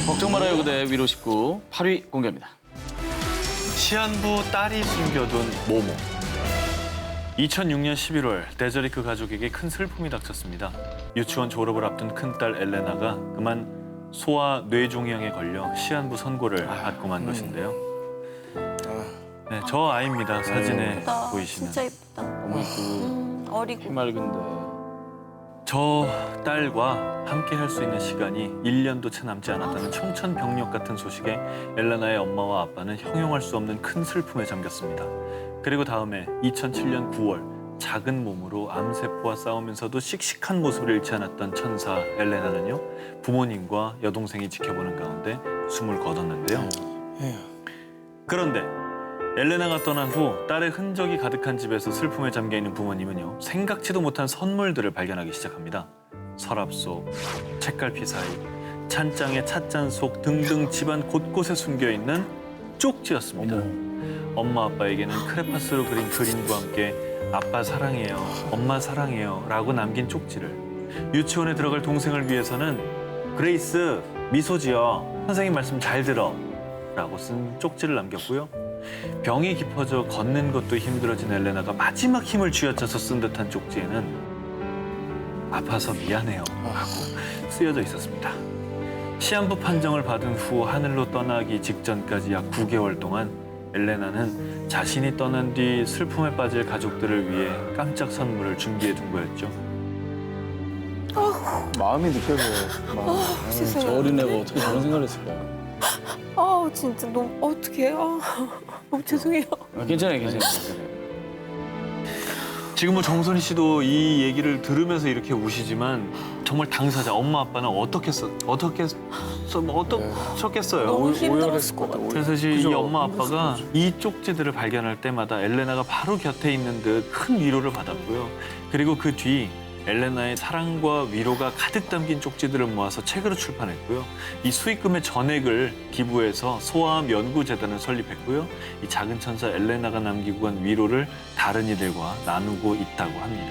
걱정 말아요 그대 위로 19 8위 공개합니다. 시한부 딸이 숨겨둔 모모. 2006년 11월 데저리크 가족에게 큰 슬픔이 닥쳤습니다. 유치원 졸업을 앞둔 큰딸 엘레나가 그만 소아 뇌종양에 걸려 시한부 선고를 받고 만 것인데요. 네, 저 아이입니다. 사진에 예쁘다. 보이시는. 진짜 예쁘다. 너무 이쁘고 어리고. 해맑은데. 저 딸과 함께 할 수 있는 시간이 1년도 채 남지 않았다는 청천벽력 같은 소식에 엘레나의 엄마와 아빠는 형용할 수 없는 큰 슬픔에 잠겼습니다. 그리고 다음해 2007년 9월 작은 몸으로 암세포와 싸우면서도 씩씩한 모습을 잃지 않았던 천사 엘레나는요, 부모님과 여동생이 지켜보는 가운데 숨을 거뒀는데요. 그런데 엘레나가 떠난 후 딸의 흔적이 가득한 집에서 슬픔에 잠겨있는 부모님은요, 생각지도 못한 선물들을 발견하기 시작합니다. 서랍 속, 책갈피 사이, 찬장의 찻잔 속 등등 집안 곳곳에 숨겨있는 쪽지였습니다. 엄마 아빠에게는 크레파스로 그린 그림과 함께 아빠 사랑해요, 엄마 사랑해요 라고 남긴 쪽지를, 유치원에 들어갈 동생을 위해서는 그레이스 미소 지어, 선생님 말씀 잘 들어 라고 쓴 쪽지를 남겼고요. 병이 깊어져 걷는 것도 힘들어진 엘레나가 마지막 힘을 쥐어짜서 쓴 듯한 쪽지에는 아파서 미안해요 하고 쓰여져 있었습니다. 시한부 판정을 받은 후 하늘로 떠나기 직전까지 약 9개월 동안 엘레나는 자신이 떠난 뒤 슬픔에 빠질 가족들을 위해 깜짝 선물을 준비해 둔 거였죠. 마음이 느껴져요. 마음. 저 세상에. 어린애가 어떻게 저런 생각을 했을까? 진짜 너무 어떡해. 너무 죄송해요. 괜찮아요, 괜찮아요. 지금 뭐 정선희 씨도 이 얘기를 들으면서 이렇게 우시지만 정말 당사자 엄마 아빠는 어떻겠어요. 너무 힘들었을 것 같아. 그래서 사실 이 그죠? 엄마 아빠가 이 쪽지들을 발견할 때마다 엘레나가 바로 곁에 있는 듯 큰 위로를 받았고요. 그리고 그 뒤 엘레나의 사랑과 위로가 가득 담긴 쪽지들을 모아서 책으로 출판했고요. 이 수익금의 전액을 기부해서 소아암 연구재단을 설립했고요. 이 작은 천사 엘레나가 남기고 간 위로를 다른 이들과 나누고 있다고 합니다.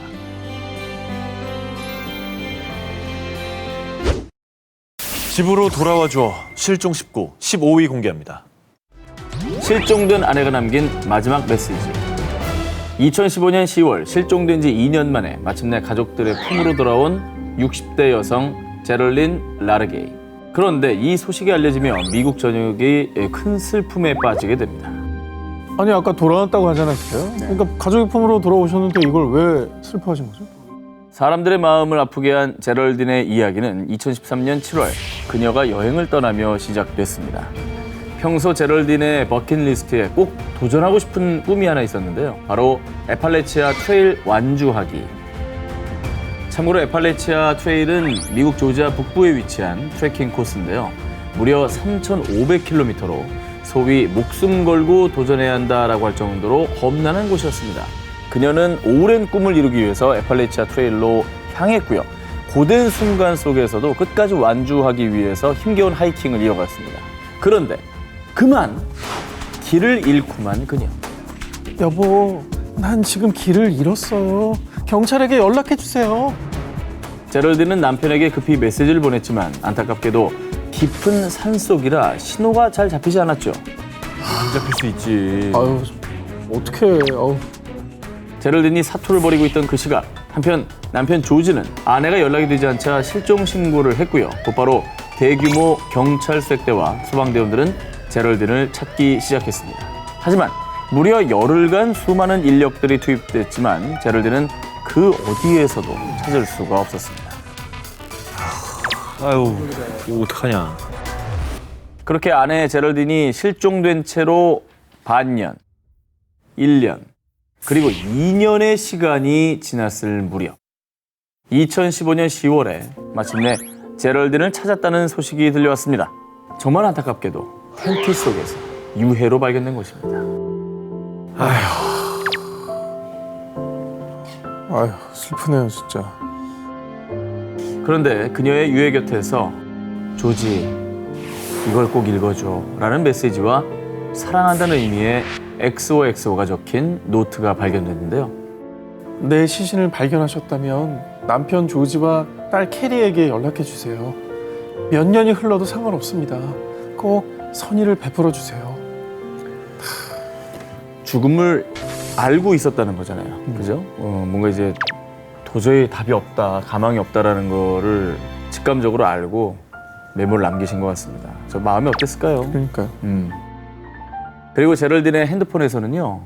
집으로 돌아와줘. 실종 19, 15위 공개합니다. 실종된 아내가 남긴 마지막 메시지. 2015년 10월 실종된 지 2년 만에 마침내 가족들의 품으로 돌아온 60대 여성 제럴린 라르게이. 그런데 이 소식이 알려지며 미국 전역이 큰 슬픔에 빠지게 됩니다. 아니 아까 돌아왔다고 하지 않았어요? 그러니까 가족의 품으로 돌아오셨는데 이걸 왜 슬퍼하신 거죠? 사람들의 마음을 아프게 한 제럴딘의 이야기는 2013년 7월 그녀가 여행을 떠나며 시작됐습니다. 평소 제럴딘의 버킷리스트에 꼭 도전하고 싶은 꿈이 하나 있었는데요. 바로 에팔레치아 트레일 완주하기. 참고로 에팔레치아 트레일은 미국 조지아 북부에 위치한 트레킹 코스인데요. 무려 3,500km로 소위 목숨 걸고 도전해야 한다라고 할 정도로 험난한 곳이었습니다. 그녀는 오랜 꿈을 이루기 위해서 에팔레치아 트레일로 향했고요. 고된 순간 속에서도 끝까지 완주하기 위해서 힘겨운 하이킹을 이어갔습니다. 그런데 그만 길을 잃고만 그녀. 여보, 난 지금 길을 잃었어요. 경찰에게 연락해 주세요. 제럴드는 남편에게 급히 메시지를 보냈지만 안타깝게도 깊은 산속이라 신호가 잘 잡히지 않았죠. 안 잡힐 수 있지. 아유, 어떡해. 제럴딘이 사투를 벌이고 있던 그 시각, 한편 남편 조지는 아내가 연락이 되지 않자 실종 신고를 했고요. 곧바로 대규모 경찰 수색대와 소방대원들은 제럴딘을 찾기 시작했습니다. 하지만 무려 열흘간 수많은 인력들이 투입됐지만 제럴딘은 그 어디에서도 찾을 수가 없었습니다. 아유, 이거 어떡하냐. 그렇게 아내 제럴딘이 실종된 채로 반년, 1년, 그리고 2년의 시간이 지났을 무렵 2015년 10월에 마침내 제럴딘을 찾았다는 소식이 들려왔습니다. 정말 안타깝게도 텐트 속에서 유해로 발견된 것입니다. 아유, 슬프네요, 진짜. 그런데 그녀의 유해 곁에서 조지, 이걸 꼭 읽어줘 라는 메시지와 사랑한다는 의미의 XOXO가 적힌 노트가 발견됐는데요. 내 시신을 발견하셨다면 남편 조지와 딸 캐리에게 연락해 주세요. 몇 년이 흘러도 상관없습니다. 꼭 선의를 베풀어 주세요. 죽음을 알고 있었다는 거잖아요. 그죠? 뭔가 이제 도저히 답이 없다, 가망이 없다라는 거를 직감적으로 알고 메모를 남기신 것 같습니다. 저 마음이 어땠을까요? 그러니까요. 그리고 제럴딘의 핸드폰에서는요.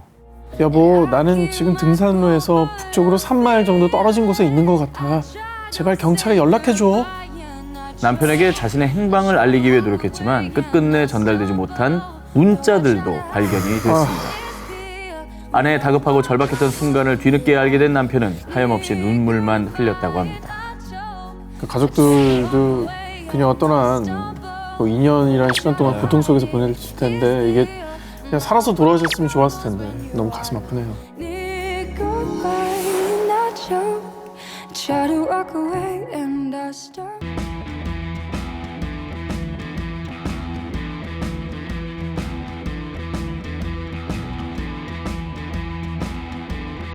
여보, 나는 지금 등산로에서 북쪽으로 3마일 정도 떨어진 곳에 있는 것 같아. 제발 경찰에 연락해줘. 남편에게 자신의 행방을 알리기 위해 노력했지만 끝끝내 전달되지 못한 문자들도 발견이 됐습니다. 아내의 다급하고 절박했던 순간을 뒤늦게 알게 된 남편은 하염없이 눈물만 흘렸다고 합니다. 가족들도 그녀가 떠난 뭐 2년이라는 시간 동안 고통 속에서 보냈을 텐데 이게 그냥 살아서 돌아오셨으면 좋았을 텐데 너무 가슴 아프네요. Try to walk away and I start